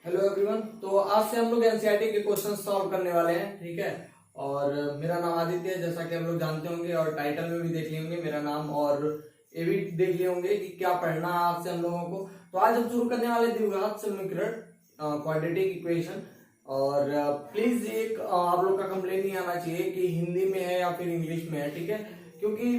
Hello everyone. तो आज से हम लोग एनसीईआरटी के क्वेश्चन सॉल्व करने वाले हैं, ठीक है। और मेरा नाम आदित्य है, जैसा कि हम लोग जानते होंगे और टाइटल में भी देख लिए होंगे मेरा नाम, और ये भी देख लिए होंगे कि क्या पढ़ना है आज से हम लोगों को। तो आज हम शुरू करने वाले द्विघात समीकरण, क्वाड्रेटिक इक्वेशन। और प्लीज एक आप लोग का कंप्लेन नहीं आना चाहिए कि हिंदी में है या फिर इंग्लिश में है, ठीक है। क्योंकि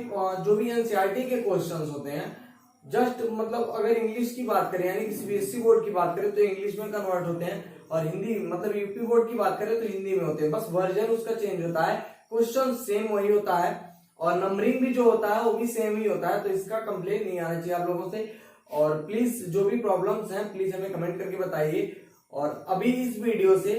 जो भी एनसीईआरटी के क्वेश्चन होते हैं, जस्ट मतलब अगर इंग्लिश की बात करें यानी कि सीबीएसई बोर्ड की बात करें तो इंग्लिश में कन्वर्ट होते हैं, और हिंदी मतलब यूपी बोर्ड की बात करें तो हिंदी में होते हैं। बस वर्जन उसका चेंज होता है, क्वेश्चन सेम वही होता है, और नंबरिंग भी जो होता है वो भी सेम ही होता है। तो इसका कंप्लेन नहीं आना चाहिए आप लोगों से। और प्लीज जो भी प्रॉब्लम्स हैं प्लीज हमें कमेंट करके बताइए। और अभी इस वीडियो से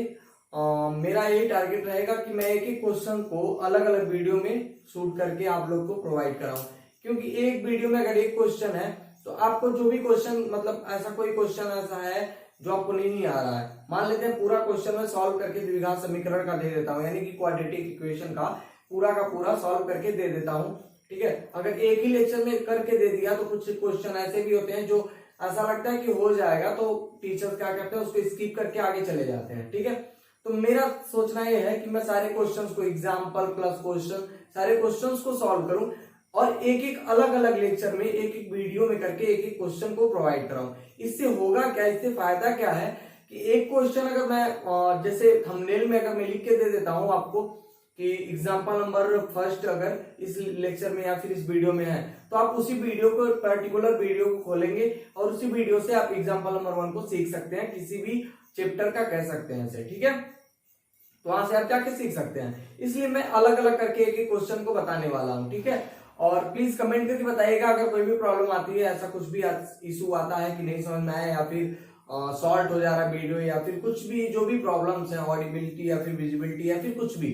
मेरा ये टारगेट रहेगा कि मैं एक एक क्वेश्चन को अलग अलग वीडियो में शूट करके आप लोग को प्रोवाइड कराऊं। क्योंकि एक वीडियो में अगर एक क्वेश्चन है तो आपको जो भी क्वेश्चन मतलब ऐसा कोई क्वेश्चन ऐसा है जो आपको नहीं आ रहा है, मान लेते हैं पूरा क्वेश्चन मैं सॉल्व करके द्विघात समीकरण का दे देता हूं, यानी कि क्वाड्रेटिक इक्वेशन का पूरा सॉल्व करके दे देता हूं, ठीक है। अगर एक ही लेक्चर में करके दे दिया तो कुछ क्वेश्चन ऐसे भी होते हैं जो ऐसा लगता है कि हो जाएगा, तो टीचर्स क्या करते हैं उसको स्किप करके आगे चले जाते हैं, ठीक है। तो मेरा सोचना यह है कि मैं सारे क्वेश्चंस को एग्जांपल प्लस क्वेश्चन सारे क्वेश्चंस को सॉल्व करूं, और एक एक अलग अलग लेक्चर में एक एक वीडियो में करके एक एक क्वेश्चन को प्रोवाइड कराऊं। इससे होगा क्या, इससे फायदा क्या है कि एक क्वेश्चन अगर मैं जैसे थंबनेल में अगर मैं लिख के दे देता हूं आपको कि एग्जांपल नंबर फर्स्ट अगर इस लेक्चर में या फिर इस वीडियो में है, तो आप उसी वीडियो को पर्टिकुलर वीडियो को खोलेंगे और उसी वीडियो से आप एग्जांपल नंबर 1 को सीख सकते हैं, किसी भी चैप्टर का कह सकते हैं इसे, ठीक है। तो वहां से आप जाके सीख सकते हैं। इसलिए मैं अलग अलग करके एक एक क्वेश्चन को बताने वाला हूं, ठीक है। और प्लीज कमेंट करके बताइएगा अगर कोई भी प्रॉब्लम आती है, ऐसा कुछ भी इशू आता है कि नहीं समझ में आया, या फिर शॉर्ट हो जा रहा है वीडियो, या फिर कुछ भी जो भी प्रॉब्लम्स हैं, ऑडिबिलिटी या फिर विजिबिलिटी या फिर कुछ भी,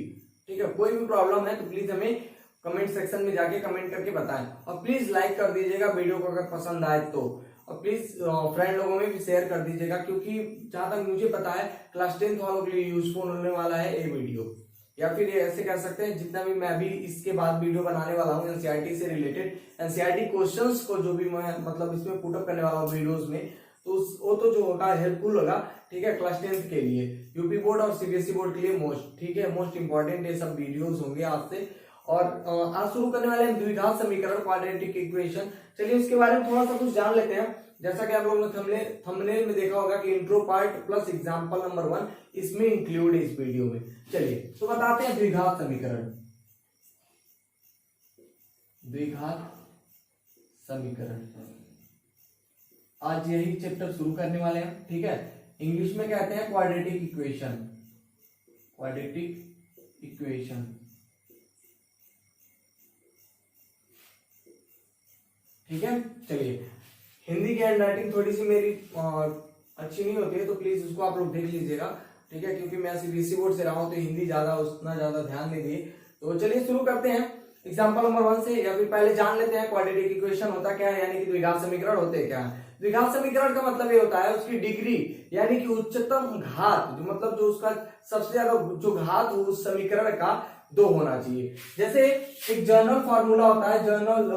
ठीक है। कोई भी प्रॉब्लम है तो प्लीज हमें कमेंट सेक्शन में जाके कमेंट करके बताएं। और प्लीज लाइक कर दीजिएगा वीडियो को अगर पसंद आए तो, और प्लीज फ्रेंड लोगों में भी शेयर कर दीजिएगा, क्योंकि जहां तक मुझे पता है क्लास 10th वालों के लिए यूजफुल होने वाला है ये वीडियो। या फिर ये ऐसे कह सकते हैं, जितना भी मैं भी इसके बाद वीडियो बनाने वाला हूँ एनसीईआरटी से रिलेटेड, एनसीईआरटी क्वेश्चंस को जो भी मैं मतलब इसमें पुटअप करने वाला हूँ वीडियोस में, तो वो तो जो होगा हेल्पफुल होगा, ठीक है। क्लास 10th के लिए, यूपी बोर्ड और सीबीएसई बोर्ड के लिए मोस्ट, ठीक है, मोस्ट इंपॉर्टेंट ये सब वीडियोस होंगे आज से। और आज शुरू करने वाले हैं द्विघात समीकरण, क्वाड्रेटिक इक्वेशन। चलिए उसके बारे में थोड़ा सा कुछ जान लेते हैं। जैसा कि आप लोगों ने थंबनेल में देखा होगा कि intro part plus example number 1 इसमें इंक्लूड है इस वीडियो में। चलिए तो बताते हैं द्विघात समीकरण। द्विघात समीकरण आज यही चैप्टर शुरू करने वाले हैं, ठीक है। इंग्लिश में कहते हैं क्वाड्रेटिक इक्वेशन, क्वाड्रेटिक इक्वेशन, ठीक है। चलिए हिंदी की हैंडराइटिंग थोड़ी सी मेरी अच्छी नहीं होती है, तो प्लीज उसको आप लोग देख लीजिएगा, ठीक है। क्योंकि मैं सीबीएसई बोर्ड से रहा हूं तो हिंदी ज्यादा उतना ज्यादा ध्यान नहीं दिए। तो चलिए शुरू करते हैं एग्जांपल नंबर 1 से, या फिर पहले जान लेते हैं क्वाड्रेटिक इक्वेशन होता क्या है, यानी कि द्विघात समीकरण होते क्या है। द्विघात समीकरण का मतलब ये होता है उसकी डिग्री, यानी कि उच्चतम घात, जो मतलब जो उसका सबसे ज्यादा जो घात हो उस समीकरण का 2 होना चाहिए। जैसे एक जनरल फॉर्मूला होता है, जनरल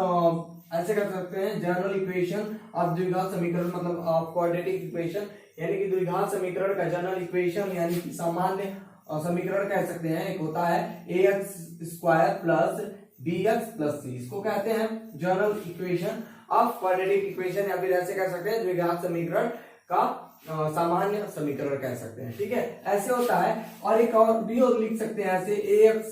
ऐसे कर सकते हैं, जनरल इक्वेशन ऑफ द्विघात समीकरण मतलब ऑफ क्वाड्रेटिक इक्वेशन, यानी कि द्विघात समीकरण का जनरल इक्वेशन यानी कि सामान्य समीकरण कह सकते हैं। एक होता है ax² plus bx plus c, इसको कहते हैं general equation of quadratic equation, या फिर ऐसे कह सकते हैं द्विघात समीकरण का सामान्य समीकरण कह सकते हैं, ठीक है। ऐसे होता है। और एक और भी और लिख सकते हैं ऐसे ax²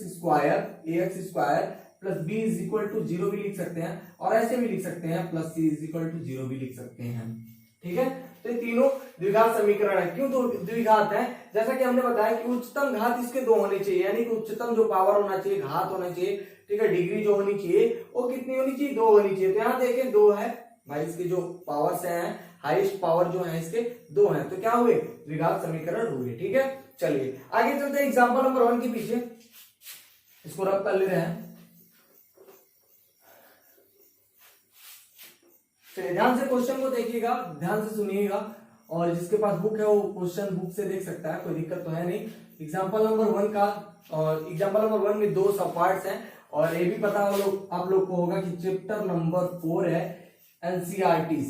plus b is equal to 0 भी लिख सकते हैं, और ऐसे भी लिख सकते हैं plus c is equal to 0 भी लिख सकते हैं, ठीक है। तो ये तीनों द्विघात समीकरण है। क्यों द्विघात है? जैसा कि हमने बताया कि उच्चतम घात इसके 2 होने चाहिए, यानी कि उच्चतम जो पावर होना चाहिए, घात होना चाहिए, ठीक है। डिग्री जो होनी चाहिए वो कितनी होनी चाहिए? 2 होनी चाहिए। तो यहाँ देखें 2 है भाई, इसके जो पावर्स हैं, हाईएस्ट पावर जो है इसके 2 हैं, तो क्या हुए? द्विघात समीकरण हुए, ठीक है। चलिए आगे चलते हैं एग्जाम्पल नंबर 1 के पीछे, इसको रब कर ले रहे हैं। चलिए ध्यान से क्वेश्चन को देखिएगा, ध्यान से सुनिएगा, और जिसके पास बुक है वो क्वेश्चन बुक से देख सकता है, कोई दिक्कत तो है नहीं। एग्जाम्पल नंबर 1 का, और एग्जाम्पल नंबर 1 में 2 सब पार्ट्स हैं, और ये भी पता आप लोग को होगा कि चैप्टर नंबर 4 है एनसीईआरटी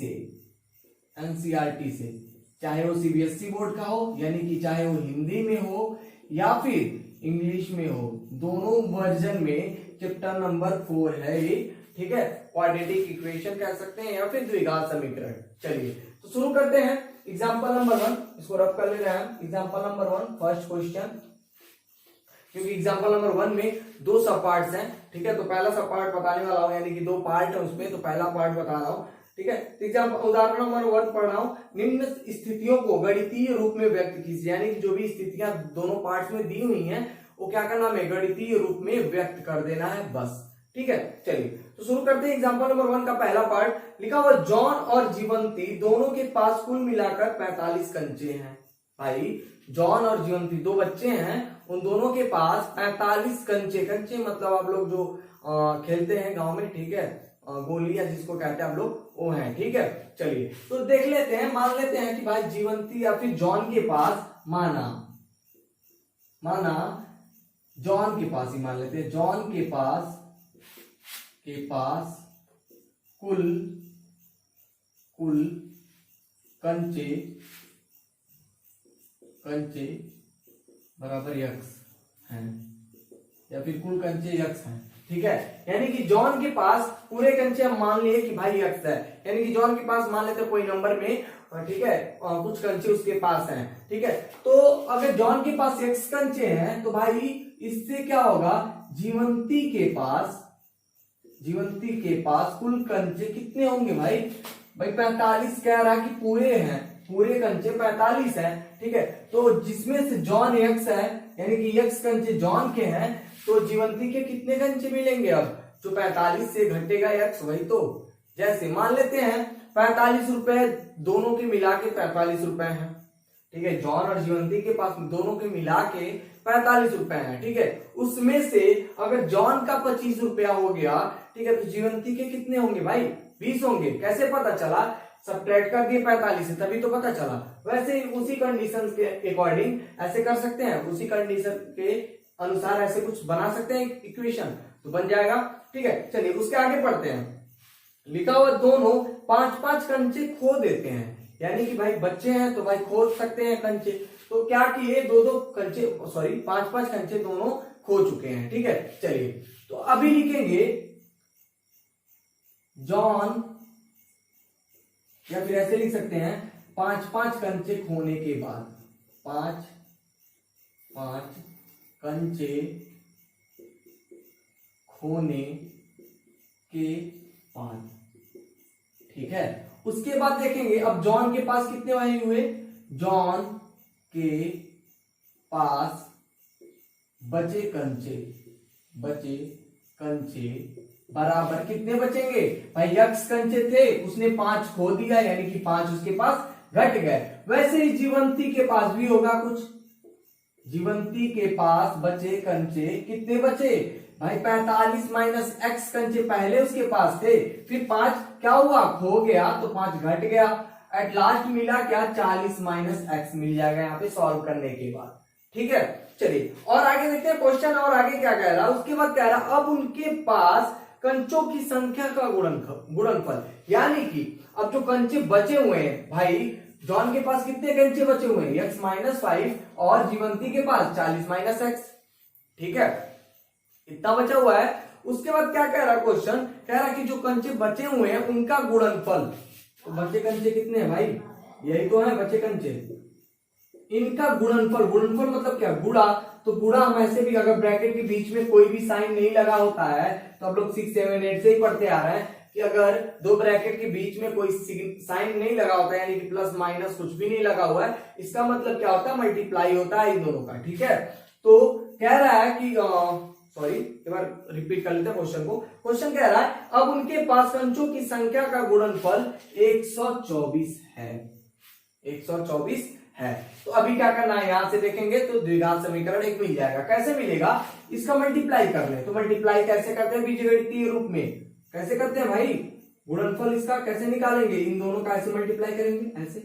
से, चाहे वो सीबीएसई बोर्ड का हो, यानी कि चाहे वो हिंदी में हो या फिर इंग्लिश में हो, दोनों वर्जन में चैप्टर नंबर 4 है ये, ठीक है। क्वाड्रेटिक इक्वेशन कह सकते हैं या फिर द्विघात समीकरण। चलिए तो शुरू करते हैं। एग्जाम्पल नंबर 1, इसको रफ कर ले रहे हैं। एग्जाम्पल नंबर 1 फर्स्ट क्वेश्चन, क्योंकि एग्जाम्पल नंबर 1 में 2 सब पार्ट्स हैं, ठीक है। तो पहला सब पार्ट बताने वाला हूं, यानी कि 2 पार्ट है उसमें, तो पहला पार्ट बता रहा हूं, ठीक है। तो एग्जाम्पल उदाहरण नंबर 1 पढ़ रहा हूं। निम्न स्थितियों को गणितीय रूप में व्यक्त कीजिए, यानी कि जो भी स्थितियां दोनों पार्ट्स में दी हुई हैं वो क्या करना है, गणितीय रूप में व्यक्त कर देना है बस, ठीक है। चलिए तो शुरू करते हैं। एग्जाम्पल नंबर 1 का पहला पार्ट लिखा हुआ, जॉन और जीवंती दोनों के पास कुल मिलाकर 45 कंचे हैं। भाई जॉन और जीवंती 2 बच्चे हैं, उन दोनों के पास 45 कंचे, कंचे मतलब आप लोग जो खेलते हैं गांव में, ठीक है, गोलियां जिसको कहते हैं आप लोग, वो है, ठीक है। चलिए तो देख लेते हैं, मान लेते हैं कि भाई जीवंती या फिर जॉन के पास, माना जॉन के पास ही मान लेते हैं, जॉन के पास कुल कंचे बराबर यक्स हैं, या फिर कुल कंचे यक्स हैं, ठीक है। यानी कि जॉन के पास पूरे कंचे हम मान लिए कि भाई यक्स है, यानी कि जॉन के पास मान लेते हैं कोई नंबर में, ठीक है, कुछ कंचे उसके पास हैं, ठीक है। तो अगर जॉन के पास यक्स कंचे हैं तो भाई इससे क्या होगा, जीवंती के पास कुल कंचे कितने होंगे भाई 45 कह रहा कि पूरे कंचे 45 है, ठीक है। तो जिसमें से जॉन यक्स है, यानी कि यक्स कंचे जॉन के हैं, तो जीवंती के कितने कंचे मिलेंगे, अब जो 45 से घटेगा यक्स वही, तो जैसे मान लेते हैं 45 रुपए दोनों के मिला के 45 रुपए हैं, ठीक है। जॉन और जीवंती के पास दोनों के मिला के 45 रुपए हैं, ठीक है। उसमें से अगर जॉन का 25 रुपया हो गया, ठीक है, तो जीवंती के कितने होंगे भाई 20 होंगे। कैसे पता चला, सब्ट्रैक्ट कर दिए 45 से, तभी तो पता चला। वैसे उसी कंडीशन के अकॉर्डिंग ऐसे कर सकते हैं, उसी कंडीशन के अनुसार ऐसे कुछ बना सकते हैं इक्वेशन, तो बन जाएगा, ठीक है। चलिए उसके आगे पढ़ते हैं। लिखा हुआ दोनों 5-5 कंचे खो देते हैं, यानी कि भाई बच्चे हैं तो भाई खोद सकते हैं कंचे, तो क्या किए 2-2 कंचे, सॉरी 5-5 कंचे दोनों खो चुके हैं, ठीक है। चलिए तो अभी लिखेंगे जॉन, या फिर ऐसे लिख सकते हैं 5-5 कंचे खोने के बाद, 5-5 कंचे खोने के बाद, ठीक है। उसके बाद देखेंगे अब जॉन के पास कितने वही हुए, जॉन के पास बचे कंचे बराबर कितने बचेंगे भाई, यक्स कंचे थे उसने 5 खो दिया, यानी कि 5 उसके पास घट गए। वैसे ही जीवंती के पास भी होगा कुछ, जीवंती के पास बचे कंचे कितने बचे भाई 45 माइनस एक्स कंचे पहले उसके पास थे, फिर 5 क्या हुआ खो गया, तो 5 घट गया, एट लास्ट मिला क्या 40 माइनस एक्स मिल जाएगा यहाँ पे सॉल्व करने के बाद, ठीक है। चलिए और आगे देखते हैं क्वेश्चन, और आगे क्या कह रहा है। उसके बाद कह रहा अब उनके पास कंचों की संख्या का गुणनफल, यानी कि अब जो कंचे बचे हुए हैं भाई, जॉन के पास कितने कंचे बचे हुए हैं x माइनस 5 और जीवंती के पास 40 माइनस एक्स, ठीक है, इतना बचा हुआ है। उसके बाद क्या कह रहा क्वेश्चन, कह रहा कि जो कंचे बचे हुए हैं उनका गुणनफल, तो बचे कंचे कितने हैं भाई, यही तो है बचे कंचे, इनका गुणनफल, गुणनफल मतलब क्या, गुणा, तो गुणा हम ऐसे भी, अगर ब्रैकेट के बीच में कोई भी साइन नहीं लगा होता है, तो हम लोग 6, 7, 8 से ही पढ़ते आ रहे हैं कि अगर 2 ब्रैकेट के बीच में कोई साइन नहीं लगा होता है, यानी कि प्लस माइनस कुछ भी नहीं लगा हुआ है, इसका मतलब क्या होता है, मल्टीप्लाई होता है इन दोनों का, ठीक है। तो कह रहा है कि सॉरी एक बार रिपीट कर लेते हैं क्वेश्चन को। क्वेश्चन कह रहा है अब उनके पास कंचों की संख्या का गुणनफल 124 है, 124 है। तो अभी क्या करना है, यहां से देखेंगे तो द्विघात समीकरण एक मिल जाएगा। कैसे मिलेगा, इसका मल्टीप्लाई कर ले, तो मल्टीप्लाई कैसे करते हैं बीजगणितीय रूप में, कैसे करते हैं भाई, गुणनफल इसका कैसे निकालेंगे, इन दोनों का ऐसे मल्टीप्लाई करेंगे ऐसे,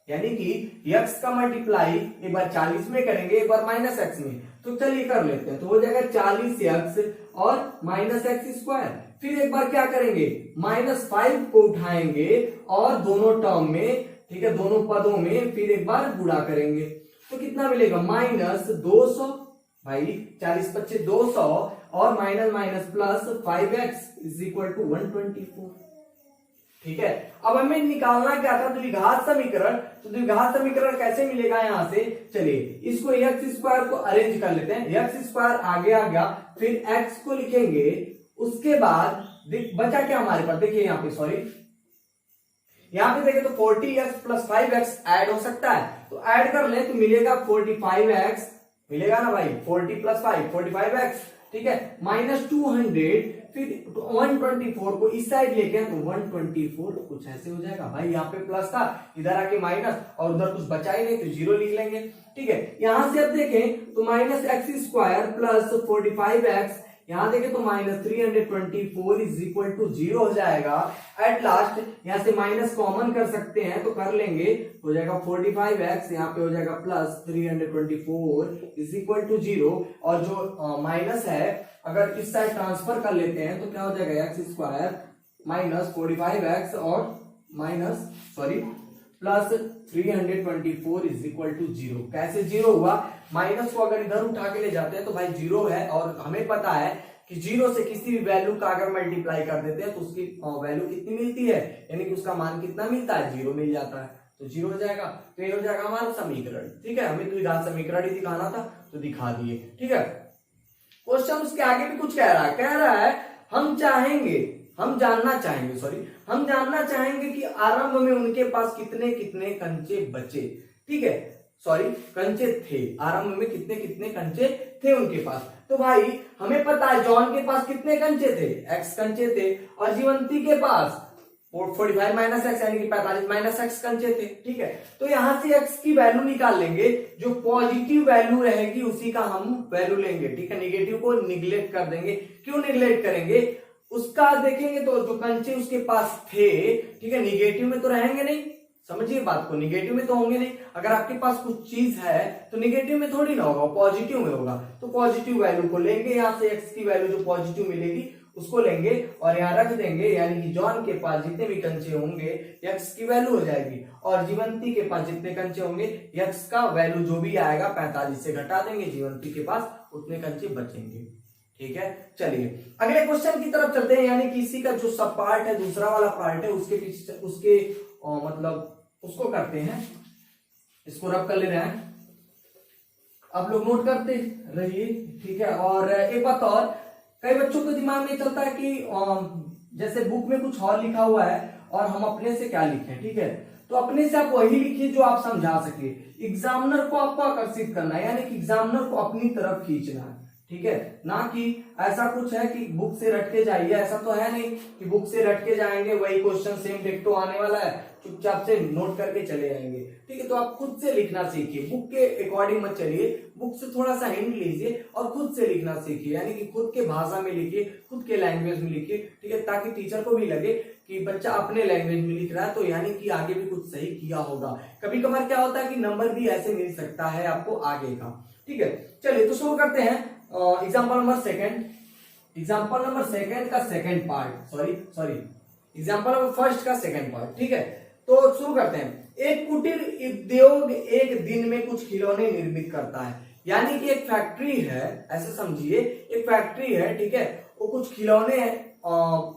यानी कि x का मल्टीप्लाई एक बार 40 में करेंगे, एक बार माइनस एक्स में, तो चलिए कर लेते हैं। तो हो जाएगा 40x और माइनस एक्स स्क्वायर, फिर एक बार क्या करेंगे, -5 को उठाएंगे और दोनों टर्म में ठीक है, दोनों पदों में फिर एक बार गुणा करेंगे तो कितना मिलेगा, -200 भाई 40 25 200 और minus minus plus 5x is equal to 124। ठीक है, अब हमें निकालना क्या था, द्विघात समीकरण। तो द्विघात समीकरण कैसे मिलेगा यहां से, चलिए इसको x स्क्वायर को अरेंज कर लेते हैं, x स्क्वायर आगे आ गया, फिर x को लिखेंगे, उसके बाद बचा क्या हमारे पास, देखिए यहाँ पे सॉरी यहाँ पे देखें तो 40x प्लस 5x ऐड हो सकता है, तो ऐड कर ले तो मिलेगा 45x, मिलेगा ना भाई, 40 प्लस 5 45x, ठीक है, -200, फिर 124 को इस साइड लेके तो 124 कुछ ऐसे हो जाएगा भाई, यहाँ पे प्लस था इधर आके माइनस और उधर कुछ बचा ही नहीं तो जीरो लिख लेंगे। ठीक है, यहां से अब देखें तो -x² प्लस 45x, यहां देखें तो -324 इज इक्वल टू 0 हो जाएगा। एट लास्ट यहां से माइनस कॉमन कर सकते हैं तो कर लेंगे, हो जाएगा 45x, यहाँ पे हो जाएगा प्लस 324 इज इक्वल टू 0, और जो माइनस है अगर इस साइड ट्रांसफर कर लेते हैं तो क्या हो जाएगा, x² माइनस 45x और प्लस 324 इज इक्वल टू 0। कैसे 0 हुआ, माइनस को अगर इधर उठा के ले जाते हैं तो भाई 0 है, और हमें पता है कि 0 से किसी भी वैल्यू का अगर मल्टीप्लाई कर देते हैं तो उसकी वैल्यू कितनी मिलती है, यानी कि उसका मान कितना मिलता है, 0 मिल जाता है, तो 0 हो जाएगा। तो ये हो जाएगा हमारा समीकरण। ठीक है, हमें द्विघात समीकरण ही दिखाना था तो दिखा दिए। ठीक है, क्वेश्चन उसके आगे भी कुछ कह रहा है हम जानना चाहेंगे कि आरंभ में उनके पास कितने कितने कंचे बचे। ठीक है, सॉरी कंचे थे, आरंभ में कितने कितने कंचे थे उनके पास। तो भाई हमें पता है जॉन के पास कितने कंचे थे, x कंचे थे, और जीवंती के पास 45 माइनस एक्स यानी कि 45 माइनस एक्स कंचे थे। ठीक है, तो यहां से x की वैल्यू निकाल लेंगे, जो पॉजिटिव वैल्यू रहेगी उसी का हम वैल्यू लेंगे। ठीक है, निगेटिव को निगलेक्ट कर देंगे। क्यों निगलेक्ट करेंगे, उसका देखेंगे तो जो कंचे उसके पास थे, ठीक है, निगेटिव में तो रहेंगे नहीं, समझिए बात को, निगेटिव में तो होंगे नहीं। अगर आपके पास कुछ चीज है तो निगेटिव में थोड़ी ना होगा, पॉजिटिव में होगा, तो पॉजिटिव वैल्यू को लेंगे, यहां से x की वैल्यू जो पॉजिटिव मिलेगी उसको लेंगे और यहाँ रख देंगे, यानी कि जॉन के पास जितने भी कंचे होंगे x की वैल्यू हो जाएगी, और जीवंती के पास जितने कंचे होंगे x का वैल्यू जो भी आएगा 45 से घटा देंगे, जीवंती के पास उतने कंचे बचेंगे। ठीक है, चलिए अगले क्वेश्चन की तरफ चलते हैं, यानी कि इसी का जो सब पार्ट है, दूसरा वाला पार्ट है, उसके पीछे उसके मतलब उसको करते हैं, इसको रब कर ले रहे हैं, आप लोग नोट करते रहिए। ठीक है, और एक बात और, कई बच्चों को दिमाग में चलता है कि जैसे बुक में कुछ और लिखा हुआ है और हम अपने से क्या लिखें। ठीक है, तो अपने से आप वही लिखिए जो आप समझा सके, एग्जामिनर को आपको आकर्षित करना है, यानी कि एग्जामिनर को अपनी तरफ खींचना है। ठीक है, ना कि ऐसा कुछ है कि बुक से रट के जाइए, ऐसा तो है नहीं कि बुक से रट के जाएंगे वही क्वेश्चन सेम डिक्टो आने वाला है, चुपचाप से नोट करके चले जाएंगे। ठीक है, तो आप खुद से लिखना सीखिए, बुक के अकॉर्डिंग मत चलिए, बुक से थोड़ा सा हिंट लीजिए और खुद से लिखना सीखिए, यानी कि खुद के भाषा में लिखिए, खुद के लैंग्वेज में लिखिए। ठीक है, ताकि टीचर को भी लगे कि बच्चा अपने लैंग्वेज में लिख रहा है, तो यानी कि आगे भी कुछ सही किया होगा। कभी कभार क्या होता है कि नंबर भी ऐसे मिल सकता है आपको आगे का। ठीक है, चलिए तो शुरू करते हैं एग्जाम्पल नंबर सेकंड का second part, example number first का सेकंड पार्ट। ठीक है, तो शुरू करते हैं। एक कुटीर उद्योग एक दिन में कुछ खिलौने निर्मित करता है, यानी कि एक फैक्ट्री है, ऐसे समझिए एक फैक्ट्री है। ठीक है, वो कुछ खिलौने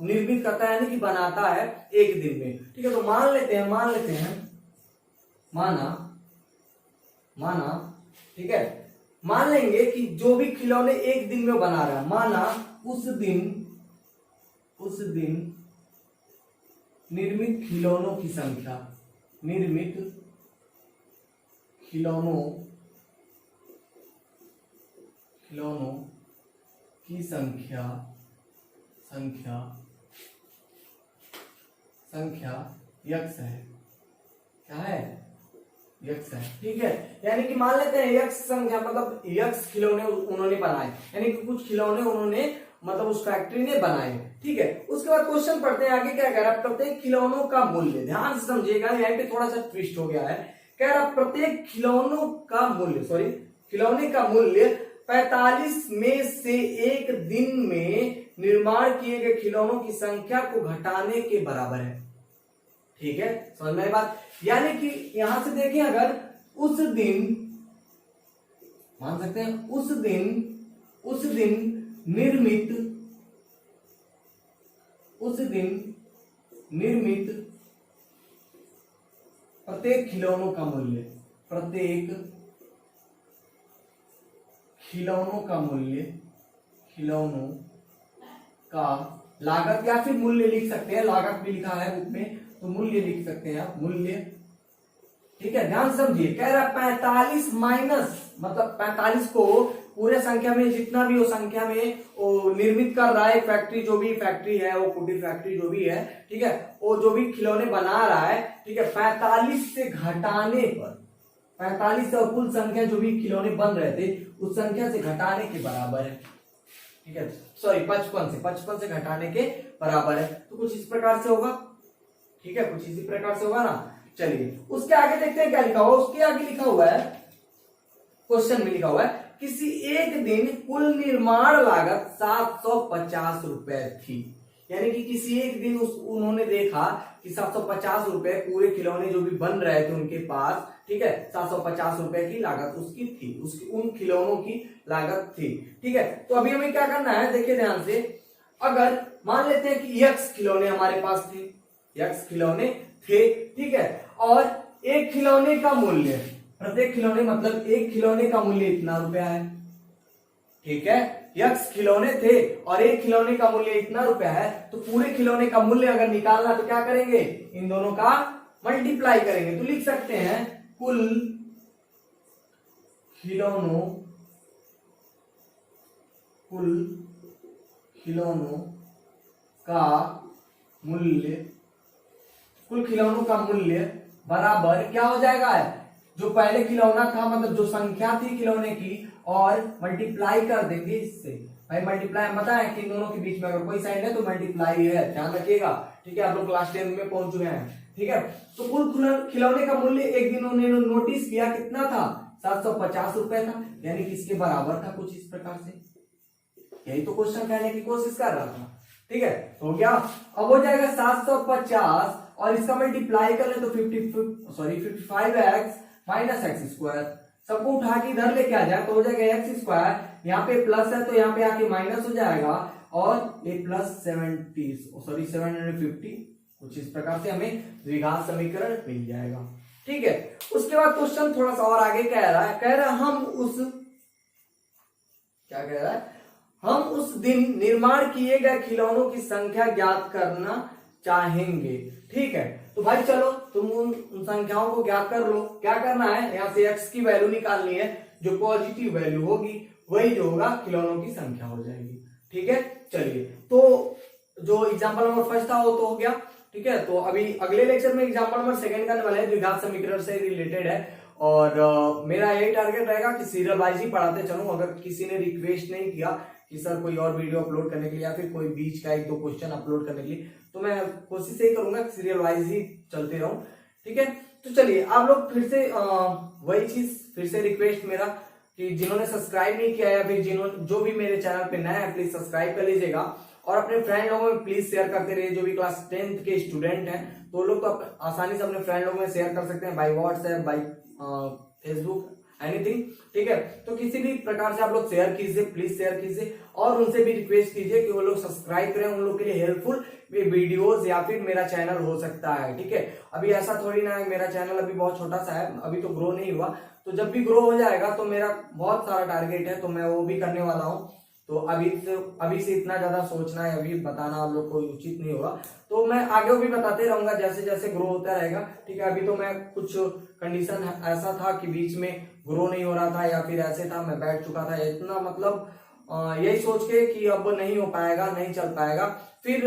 निर्मित करता है, यानी कि बनाता है एक दिन में। ठीक है, तो मान लेते हैं माना ठीक है, मान लेंगे कि जो भी खिलौने एक दिन में बना रहा है, माना उस दिन निर्मित खिलौनों की संख्या, संख्या यक्स है। क्या है? यक्स है। ठीक है, यानी कि मान लेते हैं यक्स संख्या, मतलब यक्स खिलौने उन्होंने बनाए, यानी कि कुछ खिलौने उन्होंने मतलब उस फैक्ट्री ने बनाए। ठीक है, उसके बाद क्वेश्चन पढ़ते हैं आगे, क्या कह रहा है, प्रत्येक खिलौनों का मूल्य, ध्यान से समझिएगा, यहाँ पे थोड़ा सा ट्विस्ट हो गया है। कह रहा प्रत्येक खिलौने का मूल्य 45 में से एक दिन में निर्माण किए गए खिलौनों की संख्या को घटाने के बराबर है। ठीक है, समझ में आई बात। यानी कि यहां से देखें, अगर उस दिन मान सकते हैं उस दिन निर्मित प्रत्येक खिलौनों का मूल्य, प्रत्येक खिलौनों का लागत, या फिर मूल्य लिख सकते हैं, लागत भी लिखा है बुक में तो मूल्य लिख सकते हैं आप, मूल्य। ठीक है, ध्यान समझिए, कह रहा 45 माइनस, मतलब 45 को पूरे संख्या में जितना भी हो संख्या में वो निर्मित कर रहा है, फैक्ट्री जो भी फैक्ट्री है, वो कुटीर फैक्ट्री जो भी है, ठीक है, वो जो भी खिलौने बना रहा है, ठीक है, 45 से घटाने पर, 45 और कुल संख्या जो भी खिलौने बन रहे थे उस संख्या से घटाने के बराबर है। ठीक है, सॉरी 55 से घटाने के बराबर है। तो कुछ इस प्रकार से होगा। ठीक है, कुछ इसी प्रकार से होगा ना। चलिए उसके आगे देखते हैं क्या लिखा हुआ। उसके आगे लिखा हुआ है, क्वेश्चन में लिखा हुआ है, किसी एक दिन कुल निर्माण लागत 750 रुपए थी। यानी कि किसी एक दिन उन्होंने देखा कि 750 रुपए पूरे खिलौने जो भी बन रहे थे उनके पास, ठीक है, 750 रुपए की लागत उसकी थी, उसकी उन खिलौनों की लागत थी। ठीक है, तो अभी हमें क्या करना है, देखिए ध्यान से, अगर मान लेते हैं कि x खिलौने हमारे पास थे, x खिलौने थे, ठीक है, और एक खिलौने का मूल्य, प्रत्येक खिलौने मतलब एक खिलौने का मूल्य इतना रुपया है। ठीक है, x खिलौने थे और एक खिलौने का मूल्य इतना रुपया है, तो पूरे खिलौने का मूल्य अगर निकालना तो क्या करेंगे, इन दोनों का मल्टीप्लाई करेंगे। तो लिख सकते हैं कुल खिलौनों का मूल्य, कुल खिलौनों का मूल्य बराबर क्या हो जाएगा, जो पहले खिलौना था मतलब जो संख्या थी खिलौने की, और मल्टीप्लाई कर देंगे इससे। भाई मल्टीप्लाई पता है कि इन दोनों के बीच में अगर कोई साइन है तो मल्टीप्लाई है, ध्यान रखिएगा। ठीक है, आप लोग क्लास 10 में पहुंच चुके हैं। ठीक है, तो कुल खिलौने का मूल्य एक दिन उन्होंने नोटिस किया कितना था, 750 रुपए था, यानी कि इसके बराबर था, कुछ इस प्रकार से। यही तो क्वेश्चन कहने की कोशिश कर रहा था। ठीक है, हो गया। अब हो जाएगा 750 और इसका मल्टीप्लाई कर ले तो 55x माइनस एक्स स्क्वायर, सबको उठा के इधर लेके आ जाए तो हो जाएगा एक्स स्क्वायर, यहाँ पे प्लस है तो यहाँ पे आके माइनस हो जाएगा, और ये प्लस 750, कुछ इस प्रकार से हमें द्विघात समीकरण मिल जाएगा। ठीक है, उसके बाद क्वेश्चन थोड़ा सा और आगे कह रहा है हम उस दिन निर्माण किए गए खिलौनों की संख्या ज्ञात करना चाहेंगे। ठीक है, तो भाई चलो तुम उन संख्याओं को ज्ञात कर लो। क्या करना है, यहाँ से x की वैल्यू निकालनी है, जो पॉजिटिव वैल्यू होगी वही जो होगा खिलौनों की संख्या हो जाएगी। ठीक है, चलिए तो जो एग्जांपल नंबर फर्स्ट था वो तो हो गया। ठीक है, तो अभी अगले लेक्चर में एग्जांपल नंबर सेकंड करने वाले हैं, द्विघात समीकरण से रिलेटेड है, और मेरा यही टारगेट रहेगा कि सीरियल वाइज ही पढ़ाते चलूं। अगर किसी ने रिक्वेस्ट नहीं किया कि सर कोई और वीडियो अपलोड करने के लिए या फिर कोई बीच का 1-2 क्वेश्चन अपलोड करने के लिए, तो मैं कोशिश यही करूंगा कि सीरियल वाइज ही चलते रहूं। ठीक है, तो चलिए आप लोग फिर से वही चीज फिर से रिक्वेस्ट मेरा कि जिन्होंने सब्सक्राइब नहीं किया या फिर जो भी मेरे चैनल पे नया है प्लीज सब्सक्राइब कर लीजिएगा, और अपने फ्रेंड लोगों में प्लीज शेयर करते रहिए। जो भी क्लास 10th के स्टूडेंट हैं तो लोग तो आसानी से अपने फ्रेंड लोगों में शेयर कर सकते हैं, by WhatsApp, by Facebook, anything. ठीक है, तो किसी भी प्रकार से आप लोग शेयर कीजिए, प्लीज शेयर कीजिए, और उनसे भी रिक्वेस्ट कीजिए कि वो लोग सब्सक्राइब करें, उन लोग के लिए हेल्पफुल वीडियोस या फिर मेरा चैनल हो सकता है। ठीक है, अभी ऐसा थोड़ी ना है, मेरा चैनल अभी बहुत छोटा सा है, अभी तो ग्रो नहीं हुआ, तो जब भी ग्रो हो जाएगा तो मेरा बहुत सारा टारगेट है, तो मैं वो भी करने वाला हूँ। तो अभी से इतना ज्यादा सोचना है अभी बताना आप लोग को उचित नहीं होगा, तो मैं आगे भी बताते रहूंगा जैसे जैसे ग्रो होता रहेगा। ठीक है, अभी तो मैं कुछ कंडीशन ऐसा था कि बीच में ग्रो नहीं हो रहा था या फिर ऐसे था मैं बैठ चुका था, इतना मतलब यही सोच के कि अब नहीं हो पाएगा, नहीं चल पाएगा, फिर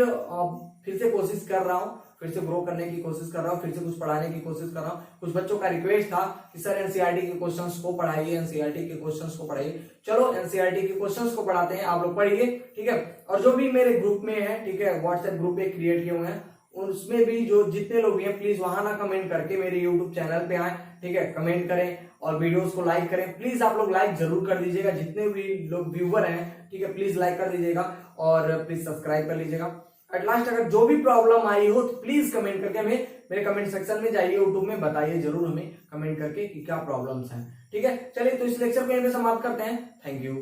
से कोशिश कर रहा हूँ, फिर से ग्रो करने की कोशिश कर रहा हूँ, फिर से कुछ पढ़ाने की कोशिश कर रहा हूँ। कुछ बच्चों का रिक्वेस्ट था कि सर एनसीईआरटी के क्वेश्चंस को पढ़ाइए, एनसीईआरटी के क्वेश्चंस को पढ़ाइए। चलो एनसीईआरटी के क्वेश्चंस को पढ़ाते हैं, आप लोग पढ़िए। ठीक है, और जो भी मेरे ग्रुप में है, ठीक है, व्हाट्सएप ग्रुप एक क्रिएट किए हुए हैं, उसमें भी जो जितने लोग भी हैं प्लीज वहां ना कमेंट करके मेरे यूट्यूब चैनल पे आए। ठीक है, कमेंट करें और वीडियोस को लाइक करें, प्लीज आप लोग लाइक जरूर कर दीजिएगा, जितने भी लोग व्यूवर हैं। ठीक है, प्लीज लाइक कर दीजिएगा और प्लीज सब्सक्राइब कर लीजिएगा। एट लास्ट अगर जो भी प्रॉब्लम आई हो तो प्लीज कमेंट करके हमें मेरे कमेंट सेक्शन में जाइए, यूट्यूब में बताइए जरूर हमें कमेंट करके कि क्या प्रॉब्लम्स हैं। ठीक है, चलिए तो इस लेक्चर को यहीं पे समाप्त करते हैं। Thank you.